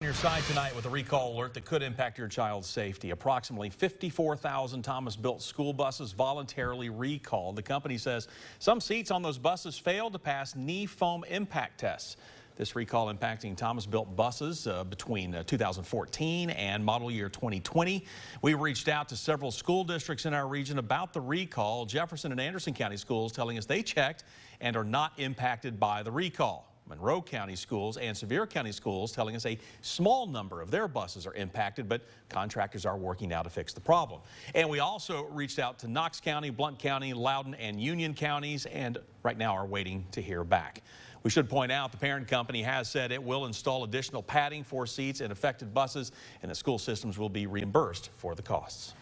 Your side tonight with a recall alert that could impact your child's safety. Approximately 54,000 Thomas-built school buses voluntarily recalled. The company says some seats on those buses failed to pass knee foam impact tests. This recall impacting Thomas-built buses between 2014 and model year 2020. We reached out to several school districts in our region about the recall. Jefferson and Anderson County schools telling us they checked and are not impacted by the recall. Monroe County schools and Sevier County schools telling us a small number of their buses are impacted, but contractors are working now to fix the problem. And we also reached out to Knox County, Blount County, Loudoun, and Union counties, and right now are waiting to hear back. We should point out the parent company has said it will install additional padding for seats in affected buses, and the school systems will be reimbursed for the costs.